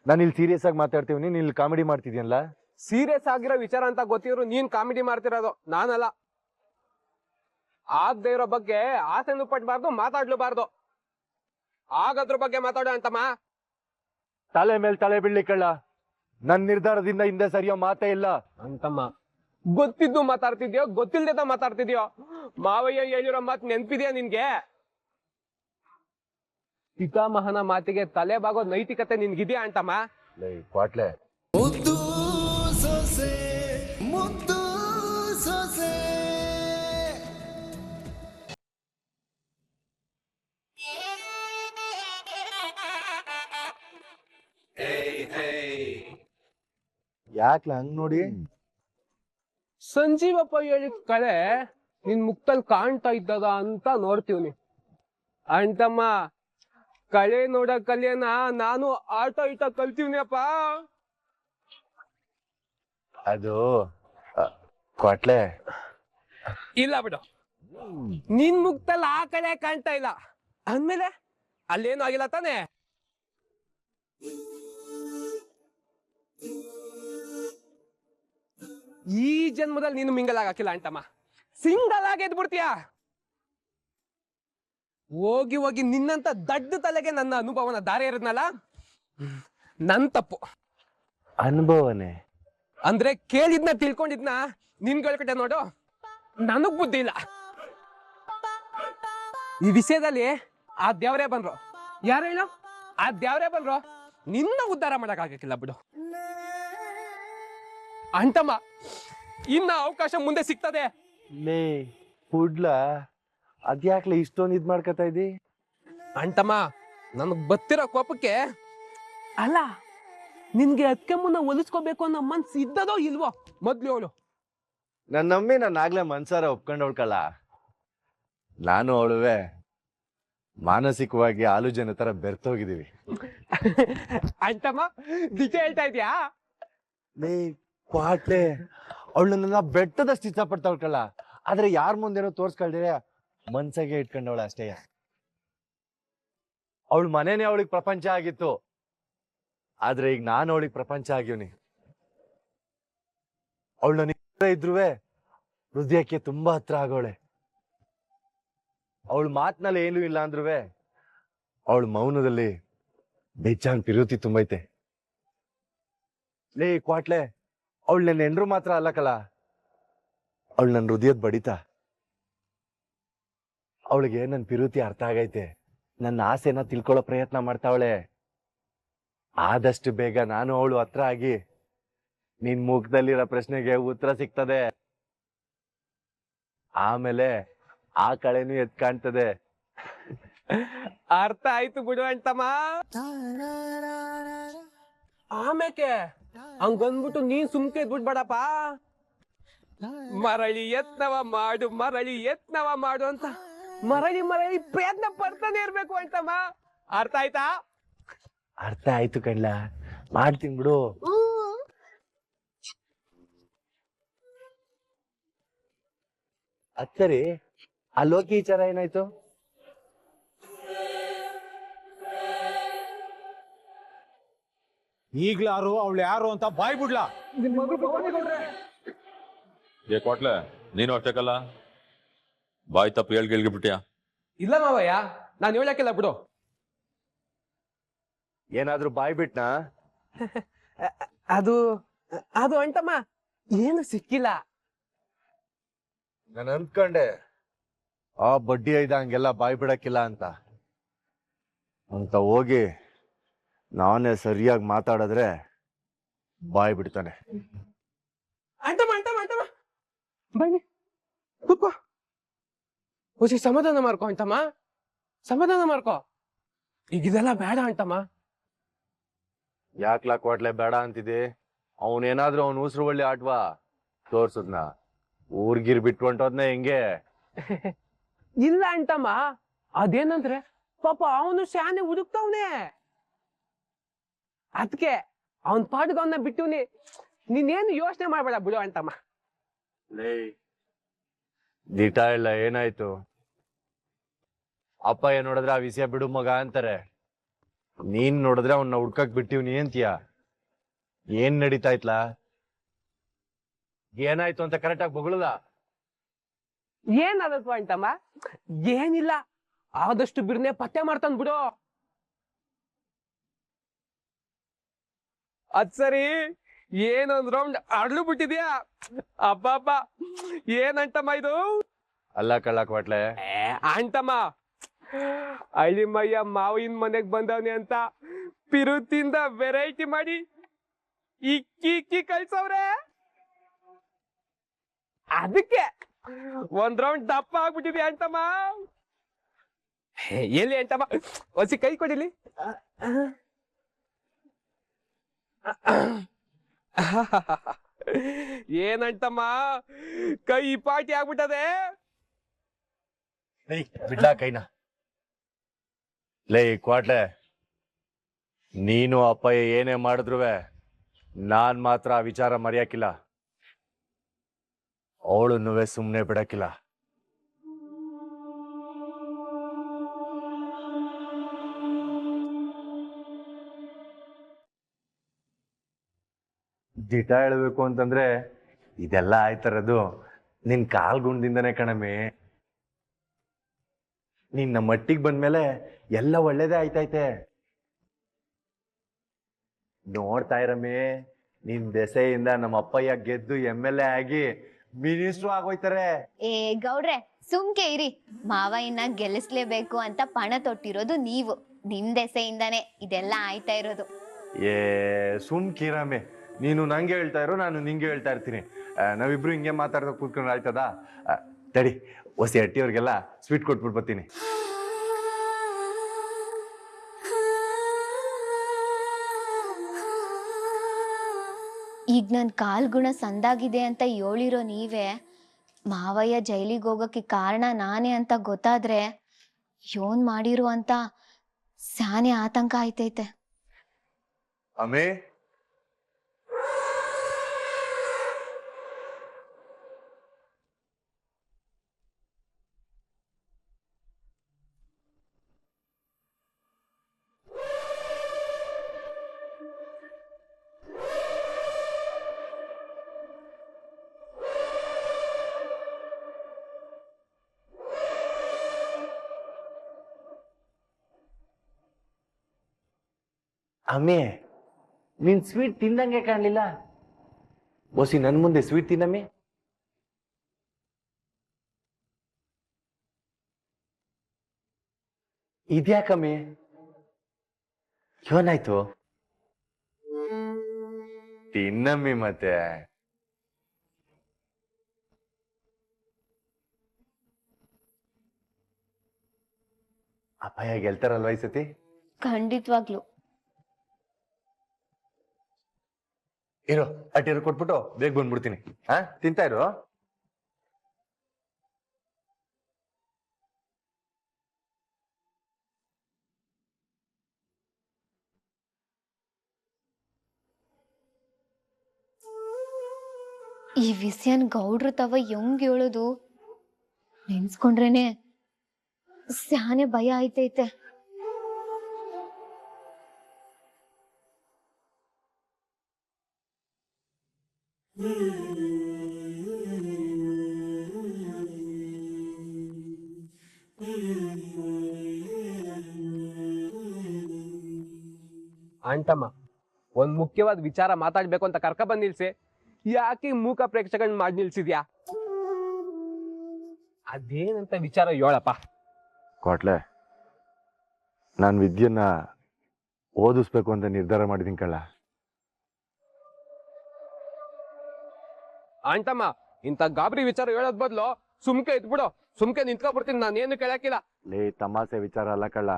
ನಾನು ಇಲ್ಲಿ ಸೀರಿಯಸ್ ಆಗಿ ಮಾತಾಡ್ತೀವಿ, ನೀನ್ ಇಲ್ಲಿ ಕಾಮಿಡಿ ಮಾಡ್ತಿದ್ಯಲ್ಲ. ಸೀರಿಯಸ್ ಆಗಿರೋ ವಿಚಾರ ಅಂತ ಗೊತ್ತಿದ್ರು ನೀನ್ ಕಾಮಿಡಿ ಮಾಡ್ತಿರೋದು, ನಾನಲ್ಲ. ಆಗದೆ ಇರೋ ಬಗ್ಗೆ ಆಸೆನೂ ಪಡ್ಬಾರ್ದು, ಮಾತಾಡ್ಲೂಬಾರ್ದು. ಆಗದ್ರ ಬಗ್ಗೆ ಮಾತಾಡೋ ಅಂತಮ್ಮ. ತಲೆ ಮೇಲೆ ತಲೆ ಬೀಳ್ಲಿಕ್ಕಲ್ಲ, ನನ್ ನಿರ್ಧಾರದಿಂದ ಹಿಂದೆ ಸರಿಯೋ ಮಾತೇ ಇಲ್ಲ. ಅಂತಮ್ಮ ಗೊತ್ತಿದ್ದು ಮಾತಾಡ್ತಿದ್ಯೋ ಗೊತ್ತಿಲ್ದೇತ ಮಾತಾಡ್ತಿದ್ಯೋ? ಮಾವಯ್ಯ ಹೇಳಿರೋ ಮಾತು ನೆನ್ಪಿದ್ಯಾ ನಿನ್ಗೆ? ಪಿತಾಮಹನ ಮಾತಿಗೆ ತಲೆ ಬಾಗೋ ನೈತಿಕತೆ ನಿನ್ಗಿದ್ಯಾ ಅಂತಮ್ಮ? ಕ್ವಾಟ್ಲೆ, ಮುದ್ದು ಸೊಸೆ, ಮುದ್ದು ಸೊಸೆ. ಯಾಕ್ಲ ಹಂಗ್ ನೋಡಿ? ಸಂಜೀವಪ್ಪ ಹೇಳಿದ ಕಳೆ ನಿನ್ ಮುಕ್ತಲ್ಲಿ ಕಾಣ್ತಾ ಇದ್ದದ ಅಂತ ನೋಡ್ತೀವ್ನಿ. ಅಂತಮ್ಮ ಕಳೆ ನೋಡ ಕಲಿಯನ ನಾನು ಆಟ ಈಟ ಕಲ್ತೀವ್ನಿ ಅಪ್ಪ. ಅದು ಕ್ವಾಟ್ಲೆ, ಇಲ್ಲ ಬಿಡು, ನಿನ್ ಮುಕ್ತಲ್ಲಿ ಆ ಕಳೆ ಕಾಣ್ತಾ ಇಲ್ಲ ಅಂದ್ಮೇಲೆ ಅಲ್ಲೇನು ಆಗಿಲ್ಲ ತಾನೆ? ಈ ಜನ್ಮದಲ್ಲಿ ನೀನು ಮಿಂಗಲ್ ಹಾಕಿಲ್ಲ ಅಂತಮ್ಮ, ಸಿಂಗಲ್ ಆಗಿ ಎದ್ಬಿಡ್ತೀಯ. ಹೋಗಿ ಹೋಗಿ ನಿನ್ನಂತ ದಡ್ಡ ತಲೆಗೆ ನನ್ನ ಅನುಭವನ ದಾರಿ ಇರೋದ್ನಲ್ಲ, ನನ್ ತಪ್ಪು. ಅನುಭವನೇ ಅಂದ್ರೆ ಕೇಳಿದ್ನ ತಿಳ್ಕೊಂಡಿದ್ನ ನಿನ್ ಕಡೆ ನೋಡು, ನನಗ್ ಬುದ್ಧಿ ಇಲ್ಲ. ಈ ವಿಷಯದಲ್ಲಿ ಆ ದೇವರೇ ಬಂದ್ರು. ಯಾರು ಹೇಳು? ಆ ದೇವರೇ ಬಂದ್ರು ನಿನ್ನ ಉದ್ಧಾರ ಮಾಡಕ್ ಆಗಕ್ಕಿಲ್ಲ ಬಿಡು ಅಂತಮ್ಮ. ಇನ್ನ ಅವಕಾಶ ಮುಂದೆ ಸಿಗ್ತದೆ. ಲೇ ಹುಡ್ಲ, ಅದ್ಯಾಕ್ಲೆ ಇಷ್ಟೊಂದು ಇದ್ ಮಾಡ್ಕೊತಾ ಇದ್ದಿ? ಅಂತಮ್ಮ ನನಗ್ ಬತ್ತಿರೋ ಕೋಪಕ್ಕೆ ಅಲ್ಲ, ನಿನ್ಗೆ ಅದಕ್ಕೆ ಮುನ್ನ ಒಲಿಸ್ಕೋಬೇಕು ಅನ್ನೋ ಮನ್ಸು ಇದ್ದದೋ ಇಲ್ವೋ ಮೊದ್ಲು ಅವಳು. ನನ್ನಮ್ಮಿ ನಾನು ಆಗ್ಲೇ ಮನ್ಸಾರ ಒಪ್ಕೊಂಡವಳ್ಕಲ್ಲ. ನಾನು ಅವಳುವೆ ಮಾನಸಿಕವಾಗಿ ಆಲೋಚನೆ ತರ ಬೆರ್ತೋಗಿದೀವಿ. ಅಂತಮ್ಮ ನಿಜ ಹೇಳ್ತಾ ಇದ್ಯಾ? ಲೇ ಕ್ವಾಟ್ಲೆ, ಅವಳು ನನ್ನ ಬೆಟ್ಟದಷ್ಟು ಇಷ್ಟ ಪಡ್ತಾವಳ್ಕಲ್ಲ, ಆದ್ರೆ ಯಾರ ಮುಂದೆನೋ ತೋರ್ಸ್ಕೊಳ್ದಿರ ಮನ್ಸಾಗೆ ಇಟ್ಕೊಂಡವಳ ಅಷ್ಟೇ. ಅವಳ ಮನೇನೆ ಅವಳಿಗೆ ಪ್ರಪಂಚ ಆಗಿತ್ತು, ಆದ್ರೆ ಈಗ ನಾನು ಅವಳಿಗೆ ಪ್ರಪಂಚ ಆಗ್ಯವನಿ. ಅವಳು ನನಗೆ ಇದ್ರುವೆ ಹೃದಯಕ್ಕೆ ತುಂಬಾ ಹತ್ರ ಆಗೋಳೆ. ಅವಳ ಮಾತ್ನಲ್ಲಿ ಏನೂ ಇಲ್ಲ ಅಂದ್ರುವೆ ಅವಳ ಮೌನದಲ್ಲಿ ಬೇಜಾನ್ ಪಿರುತಿ ತುಂಬೈತೆ. ಲೇ ಕ್ವಾಟ್ಲೆ, ಅವಳು ನನ್ನ ಹೆಂಡ್ರು ಮಾತ್ರ ಅಲ್ಲಕಲ್ಲ, ಅವಳು ನನ್ನ ಹೃದಯದ ಬಡಿತ. ಅವಳಿಗೆ ನನ್ನ ಪಿರುತಿ ಅರ್ಥ ಆಗೈತೆ, ನನ್ನ ಆಸೆನ ತಿಳ್ಕೊಳ್ಳೋ ಪ್ರಯತ್ನ ಮಾಡ್ತಾವಳೆ. ಆದಷ್ಟು ಬೇಗ ನಾನು ಅವಳು ಹತ್ರ ಆಗಿ ನಿನ್ ಮುಖದಲ್ಲಿರೋ ಪ್ರಶ್ನೆಗೆ ಉತ್ತರ ಸಿಗ್ತದೆ. ಆಮೇಲೆ ಆ ಕಳೆನೂ ಎದ್ ಕಾಣ್ತದೆ. ಅರ್ಥ ಆಯ್ತು ಬಿಡು ಅಂತಮ್ಮ. ಆಮೇಕೆ ಹಂಗಂದ್ಬಿಟ್ಟು ನೀನ್ ಸುಮ್ಕೆ ಬಿಡ್ಬೇಡಪ್ಪ. ಮರಳಿ ಯತ್ನವ ಮಾಡು, ಮರಳಿ ಯತ್ನವ ಮಾಡು ಅಂತ ಮರಳಿ ಮರಳಿ ಪ್ರಯತ್ನ ಪಡ್ತಾನೆ ಇರ್ಬೇಕು ಅಂತಮ್ಮ. ಅರ್ಥ ಆಯ್ತಾ? ಅರ್ಥ ಆಯ್ತು ಕಣ್ಲ, ಮಾಡ್ತೀನಿ ಬಿಡು. ಅಚ್ಚರಿ, ಆ ಲೋಕಿ ವಿಚಾರ ಏನಾಯ್ತು? ಈಗ್ಲಾರು ಅವಳು ಯಾರು ಅಂತ ಬಾಯ್ ಬಿಡ್ಲಾ? ಏ ಕೊಟ್ಲೆ, ನೀನು ಅಷ್ಟಕ್ಕಲ್ಲ ಬಾಯ್ ತಪ್ಪು ಹೇಳ್ಬಿಟ್ಯಾ? ಇಲ್ಲ ಮಾವಯ್ಯ, ನಾನು ಹೇಳಕ್ಕಿಲ್ಲ ಬಿಡು. ಏನಾದ್ರೂ ಬಾಯ್ ಬಿಟ್ನಾ? ಅದು ಅದು ಅಂಟಮ್ಮ ಏನು ಸಿಕ್ಕಿಲ್ಲ. ನಾನು ಅನ್ಕೊಂಡೆ ಆ ಬಡ್ಡಿ ಐದ ಹಂಗೆಲ್ಲ ಬಾಯ್ ಬಿಡಕ್ಕಿಲ್ಲ ಅಂತ ಹೋಗಿ ನಾನೇ ಸರಿಯಾಗಿ ಮಾತಾಡಿದ್ರೆ ಬಾಯ್ ಬಿಡ್ತಾನೆ. ಅಂಟಮ್ಮ ಅಂಟಮ್ಮ ಅಂಟಮ್ಮ ಬನ್ನಿ ಕೂತ್ಕೋ. ಹುಸಿ ಸಮಾಧಾನ ಮಾಡ್ಕೊ ಅಂಟಮ್ಮ, ಸಮಾಧಾನ ಮಾಡ್ಕೊ. ಈಗ ಇದೆಲ್ಲ ಬೇಡ ಅಂಟಮ್ಮ. ಯಾಕ್ಲಾ ಕ್ವಾಟ್ಲೆ ಬೇಡ ಅಂತಿದೆ? ಅವನೇನಾದ್ರೂ ಅವನ್ ಉಸಿರು ಒಳ್ಳೆ ಆಟ್ವಾ ತೋರ್ಸುದ್ನ ಊರ್ಗಿರ್ ಬಿಟ್ಟು ಹೊಂಟೋದ್ನ ಹೆಂಗೆ? ಇಲ್ಲ ಅಂಟಮ್ಮ, ಅದೇನಂದ್ರೆ ಪಾಪ ಅವನು ಶಾನೆ ಹುಡುಕ್ತವ್ನೆ, ಅದಕ್ಕೆ ಅವನ್ ಪಾಡ್ಗ ಅವನ್ನ ಬಿಟ್ಟಿವ್ನಿ. ನೀನೇನು ಯೋಚನೆ ಮಾಡ್ಬೇಡ ಬಿಡು ಅಂಟಮ್ಮ. ಲೇ ದಿಟ ಇಲ್ಲ, ಏನಾಯ್ತು? ಅಪ್ಪ ಏನ್ ನೋಡಿದ್ರೆ ಆ ವಿಷಯ ಬಿಡು ಮಗ ಅಂತಾರೆ. ನೀನ್ ನೋಡಿದ್ರೆ ಅವನ್ನ ಹುಡ್ಕಕ್ ಬಿಟ್ಟಿವ್ನಿ ಅಂತೀಯ. ಏನ್ ನಡೀತಾ ಇತ್ಲಾ? ಏನಾಯ್ತು ಅಂತ ಕರೆಕ್ಟಾಗಿ ಬೊಗಳದ? ಏನಾದತ್ವ ಅಂತಮ್ಮ? ಏನಿಲ್ಲ, ಆದಷ್ಟು ಬಿರ್ನೆ ಪತ್ತೆ ಮಾಡ್ತಾನ್ ಬಿಡು. ಅದ್ ಸರಿ, ಏನೊಂದ್ ರೌಂಡ್ ಅಡ್ಲು ಬಿಟ್ಟಿದ್ಯಾ? ಅಬ್ಬಬ್ಬ, ಏನಂಟಮ್ಮ ಇದು? ಅಲ್ಲ ಕಳ್ಳ ಕ್ವಾಟ್ಲೆ, ಅಂಟಮ್ಮ, ಹಳ್ಳಿ ಮಯ್ಯ ಮಾವಿನ ಮನೆಗ್ ಬಂದವನಿ ಅಂತ ಪಿರುತಿಂದ ವೆರೈಟಿ ಮಾಡಿ ಇಕ್ಕಿ ಇಕ್ಕಿ ಕಳ್ಸವ್ರೆ. ಅದಕ್ಕೆ ಒಂದ್ ರೌಂಡ್ ದಪ್ಪ ಆಗ್ಬಿಟ್ಟಿದೆ ಅಂಟಮ್ಮ. ಎಲ್ಲಿ ಅಂಟಮ್ಮ, ಹೊಸಿ ಕೈ ಕೊಡಿಲಿ. ಏನಂಟಮ್ಮ, ಕೈ ಪಾಟಿ ಆಗ್ಬಿಟ್ಟದೆ. ಬಿಡ್ಲಾ ಕೈನ? ಲೇ ಕ್ವಾಟ್ಲೆ, ನೀನು ಅಪ್ಪಯ್ಯ ಏನೇ ಮಾಡಿದ್ರುವೆ ನಾನ್ ಮಾತ್ರ ಆ ವಿಚಾರ ಮರೆಯಕ್ಕಿಲ್ಲ. ಅವಳನ್ನುವೆ ಸುಮ್ನೆ ಬಿಡಕ್ಕಿಲ್ಲ. ದಿಟ ಹೇಳ್ಬೇಕು ಅಂತಂದ್ರೆ ಇದೆಲ್ಲ ಆಯ್ತರದು ನಿನ್ ಕಾಲ್ಗುಂಡ್ದಿಂದನೇ ಕಣಮೆ. ನೀನ್ ನಮ್ಮ ಮಟ್ಟಿಗೆ ಬಂದ್ಮೇಲೆ ಎಲ್ಲ ಒಳ್ಳೇದೇ ಆಯ್ತೈತೆ. ನೋಡ್ತಾ ಇರಮ್ಮೆ, ನಿನ್ ದೆಸೆಯಿಂದ ನಮ್ಮ ಅಪ್ಪಯ್ಯ ಗೆದ್ದು MLA ಆಗಿ ಮಿನಿಸ್ಟ್ರು ಆಗೋಯ್ತಾರೆ. ಏ ಗೌಡ್ರೆ, ಸುಮ್ಕೆ ಇರಿ. ಮಾವಯ್ಯನ ಗೆಲ್ಲಿಸ್ಲೇಬೇಕು ಅಂತ ಪಣ ತೊಟ್ಟಿರೋದು ನೀವು. ನಿಮ್ ದೆಸೆಯಿಂದಾನೆ ಇದೆಲ್ಲ ಆಯ್ತಾ ಇರೋದು. ಏ ಸುಮ್ಕಿರಮ್ಮೆ, ನೀನು ನಂಗೆ ಹೇಳ್ತಾ ಇರೋ, ನಾನು ನಿಂಗೆ ಹೇಳ್ತಾ ಇರ್ತೀನಿ. ನಾವಿಬ್ರು ಹಿಂಗೆ ಮಾತಾಡ್ತಾ ಕೂತ್ಕೊಂಡ್ರೆ ಆಯ್ತದ? ತಡಿ, ಹೊಸಿ ಅಟ್ಟಿಯವ್ರಿಗೆಲ್ಲ ಸ್ವೀಟ್ ಕೊಟ್ಬಿಟ್ಟು ಬರ್ತೀನಿ. ಈಗ ನನ್ ಕಾಲ್ ಗುಣ ಸಂದಾಗಿದೆ ಅಂತ ಹೇಳಿರೋ ನೀವೇ ಮಾವಯ್ಯ ಜೈಲಿಗೆ ಹೋಗಕ್ಕೆ ಕಾರಣ ನಾನೇ ಅಂತ ಗೊತ್ತಾದ್ರೆ ಯೋನ್ ಮಾಡಿರು ಅಂತ ಸ್ಯಾನೆ ಆತಂಕ ಆಯ್ತೈತೆ. ಅಮ್ಮೆ, ಅಮ್ಮೆ, ನೀನ್ ಸ್ವೀಟ್ ತಿಂದಂಗೆ ಕಾಣ್ಲಿಲ್ಲ. ಓಸಿ ನನ್ ಮುಂದೆ ಸ್ವೀಟ್ ತಿನ್ನಮ್ಮೆ. ಇದ್ಯಾಕಮ್ಮೆ, ಏನಾಯ್ತು? ತಿನ್ನಮ್ಮಿ ಮತ್ತೆ. ಅಪ್ಪಯ್ಯ ಗೆಲ್ತಾರಲ್ವ ಈ ಸತಿ? ಖಂಡಿತವಾಗ್ಲು. ಇರೋ, ಅಟ್ಟಿರು ಕೊಟ್ಬಿಟ್ಟು ಬೇಗ ಬಂದ್ಬಿಡ್ತೀನಿ. ತಿಂತಾ ಇರು. ಈ ವಿಷಯನ್ ಗೌಡ್ರು ತವ ಹೆಂಗ್ ಹೇಳೋದು ನೆನ್ಸ್ಕೊಂಡ್ರೇನೆ ಸ್ಯಾನೆ ಭಯ ಆಯ್ತೈತೆ. ಅಂಟಮ್ಮ, ಒಂದ್ ಮುಖ್ಯವಾದ ವಿಚಾರ ಮಾತಾಡ್ಬೇಕು ಅಂತ ಕರ್ಕ ಬಂದ್ ನಿಲ್ಸಿ, ಯಾಕೆ ಮೂಕ ಪ್ರೇಕ್ಷಕಗಳನ್ನ ಮಾಡಿ ನಿಲ್ಸಿದ್ಯಾ? ಅದೇನಂತ ವಿಚಾರ ಹೇಳಪ್ಪ. ಕ್ವಾಟ್ಲೆ, ನಾನ್ ವಿದ್ಯೆನ ಓದಿಸ್ಬೇಕು ಅಂತ ನಿರ್ಧಾರ ಮಾಡಿದೀನಿ ಕಳ್ಳ. ಅಂಟಮ್ಮ, ಇಂಥ ಗಾಬರಿ ವಿಚಾರ ಹೇಳೋದ್ ಬದ್ಲು ಸುಮ್ಕೆ ಇದ್ಬಿಡು. ಸುಮ್ಕೆ ನಿಂತ್ಕೊಬಿಡ್ತೀನಿ, ನಾನೇನು ಕೇಳಕ್ಕಿಲ್ಲ. ಲೇ ತಮಾಸೆ ವಿಚಾರ ಅಲ್ಲ ಕಳ್ಳ.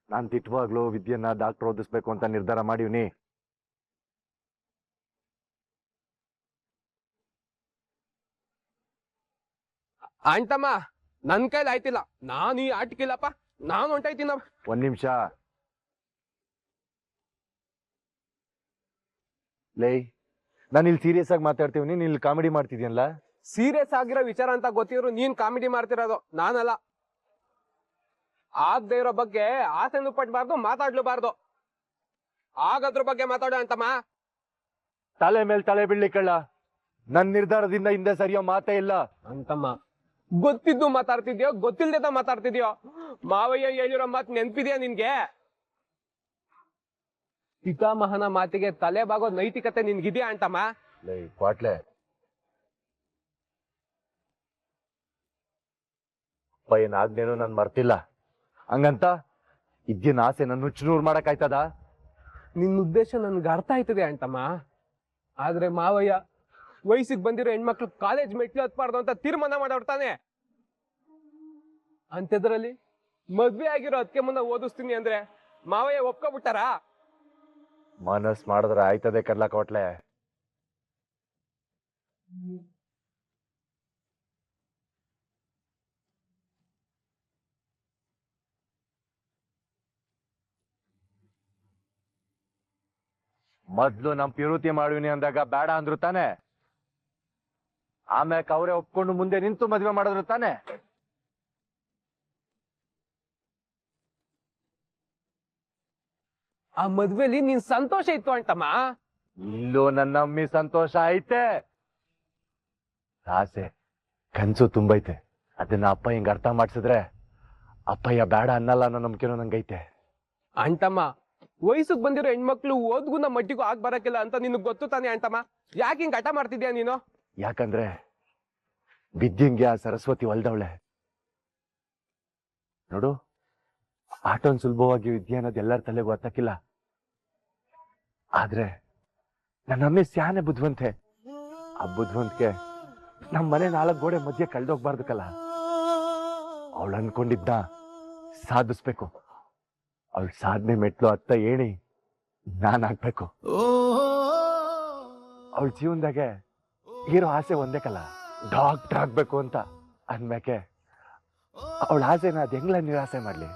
ನಾನ್ ತಿಟ್ಟವಾಗ್ಲೂ ವಿದ್ಯೆನ ಡಾಕ್ಟರ್ ಓದಿಸ್ಬೇಕು ಅಂತ ನಿರ್ಧಾರ ಮಾಡಿವ್ನಿ. ಅಂಟಮ್ಮ, ನನ್ ಕೈಲಿ ಆಯ್ತಿಲ್ಲ. ನಾನು ಈ ಆಟಕ್ಕಿಲ್ಲಪ್ಪ, ನಾನು ಹೊಂಟಾಯ್ತೀನ. ಒಂದ್ ನಿಮಿಷ ಲೇ, ನಾನು ಇಲ್ಲಿ ಸೀರಿಯಸ್ ಆಗಿ ಮಾತಾಡ್ತೀವಿ, ನೀನ್ ಇಲ್ಲಿ ಕಾಮಿಡಿ ಮಾಡ್ತಿದ್ಯಲ್ಲ. ಸೀರಿಯಸ್ ಆಗಿರೋ ವಿಚಾರ ಅಂತ ಗೊತ್ತಿರೋ ನೀನ್ ಕಾಮಿಡಿ ಮಾಡ್ತಿರೋದು, ನಾನಲ್ಲ. ಆಗದೆ ಇರೋ ಬಗ್ಗೆ ಆಸೆನೂ ಪಡ್ಬಾರ್ದು, ಮಾತಾಡ್ಲೂಬಾರ್ದು. ಆಗದ್ರ ಬಗ್ಗೆ ಮಾತಾಡೋ ಅಂತಮ್ಮ. ತಲೆ ಮೇಲೆ ತಲೆ ಬೀಳ್ಲಿ ಕಳ್ಳ. ನನ್ ನಿರ್ಧಾರದಿಂದ ಹಿಂದೆ ಸರಿಯೋ ಮಾತೇ ಇಲ್ಲ. ಅಂತಮ್ಮ, ಗೊತ್ತಿದ್ದು ಮಾತಾಡ್ತಿದ್ಯೋ ಗೊತ್ತಿಲ್ದೇದ ಮಾತಾಡ್ತಿದ್ಯೋ? ಮಾವಯ್ಯ ಹೇಳಿರೋ ಮಾತು ನೆನ್ಪಿದ್ಯಾ ನಿನ್ಗೆ? ಪಿತಾಮಹನ ಮಾತಿಗೆ ತಲೆ ಬಾಗೋ ನೈತಿಕತೆ ನಿನ್ಗಿದ್ಯಾ ಅಂತಮ್ಮ? ಕ್ವಾಟ್ಲೆ, ಅಪ್ಪ ಏನ್ ಆಜ್ಞೆನೂ ನನ್ ಮರ್ತಿಲ್ಲ. ಹಂಗಂತ ಇದ್ದಿನ ಆಸೆ ನನ್ನ ಹುಚ್ಚುನೂರ್ ಮಾಡಕ್ ಆಯ್ತದ? ನಿನ್ ಉದ್ದೇಶ ನನ್ಗೆ ಅರ್ಥ ಆಯ್ತದೆ ಅಂತಮ್ಮ. ಆದ್ರೆ ಮಾವಯ್ಯ ವಯಸ್ಸಿಗೆ ಬಂದಿರೋ ಹೆಣ್ಮಕ್ಳು ಕಾಲೇಜ್ ಮೆಟ್ಲು ಹತ್ಬಾರ್ದು ಅಂತ ತೀರ್ಮಾನ ಮಾಡೋರ್ತಾನೆ. ಅಂಥದ್ರಲ್ಲಿ ಮದ್ವೆ ಆಗಿರೋ ಅದಕ್ಕೆ ಮುನ್ನ ಓದಿಸ್ತೀನಿ ಅಂದ್ರೆ ಮಾವಯ್ಯ ಒಪ್ಕೊಬಿಟ್ಟಾರ? ಮನಸ್ ಮಾಡಿದ್ರೆ ಆಯ್ತದೆ ಕಡ್ಲ ಕ್ವಾಟ್ಲೆ. ಮೊದ್ಲು ನಮ್ ಪಿರುತಿ ಮಾಡುವಿನಿ ಅಂದಾಗ ಬೇಡ ಅಂದ್ರು ತಾನೆ. ಆಮ್ಯಾಕ ಅವ್ರೆ ಒಪ್ಕೊಂಡು ಮುಂದೆ ನಿಂತು ಮದ್ವೆ ಮಾಡಿದ್ರು ತಾನೆ. ಆ ಮದ್ವೆಲಿ ನೀನ್ ಸಂತೋಷ ಇತ್ತು ಅಂತಮ್ಮ. ಇಲ್ಲೂ ನನ್ನ ಅಮ್ಮಿ ಸಂತೋಷ ಐತೆ. ಆಸೆ ಕನ್ಸು ತುಂಬೈತೆ. ಅದನ್ನ ಅಪ್ಪ ಹಿಂಗ್ ಅರ್ಥ ಮಾಡ್ಸಿದ್ರೆ ಅಪ್ಪಯ್ಯ ಬೇಡ ಅನ್ನಲ್ಲ ಅನ್ನೋ ನಂಬಿಕೆನೂ ನಂಗೈತೆ. ಅಂತಮ್ಮ, ವಯಸ್ಸಿಗೆ ಬಂದಿರೋ ಹೆಣ್ಮಕ್ಳು ಓದ್ಗುನ ಮಟ್ಟಿಗೂ ಆಗ್ ಬರಕಿಲ್ಲ ಅಂತ ನಿನಗ್ ಗೊತ್ತು ತಾನೆ ಅಂತಮ್ಮ. ಯಾಕೆ ಹಿಂಗ್ ಹಠ ಮಾಡ್ತಿದ್ಯಾ ನೀನು? ಯಾಕಂದ್ರೆ ವಿದ್ಯಂಗೆ ಆ ಸರಸ್ವತಿ ಒಲ್ದವಳೆ ನೋಡು. ಆಟೋನ್ ಸುಲಭವಾಗಿ ವಿದ್ಯೆ ಅನ್ನೋದು ಎಲ್ಲರ ತಲೆಗೂ ಗೊತ್ತಾಕಿಲ್ಲ. ಆದ್ರೆ ನನ್ನ ಅಮ್ಮೆ ಸ್ಯಾನೆ ಬುದ್ಧಿವಂತೆ. ಆ ಬುದ್ಧಿವಂತಿಕೆ ನಮ್ ಮನೆ 4 ಗೋಡೆ ಮಧ್ಯೆ ಕಳ್ದೋಗ್ಬಾರ್ದಕ್ಕಲ್ಲ. ಅವಳು ಅನ್ಕೊಂಡಿದ್ದ ಸಾಧಿಸ್ಬೇಕು. ಅವಳ ಸಾಧನೆ ಮೆಟ್ಲು ಹತ್ತ ಏಣಿ ನಾನ್ ಆಗ್ಬೇಕು. ಅವಳ ಜೀವನದಾಗೆ ಇರೋ ಆಸೆ ಒಂದೇ ಕಲ್ಲ, ಡಾಕ್ಟರ್ ಆಗ್ಬೇಕು ಅಂತ. ಅಂದ್ಮ್ಯಾಕೆ ಅವಳ ಆಸೆನ ಅದ್ ಹೆಂಗ್ಲ ನಿರಾಸೆ ಮಾಡ್ಲಿ?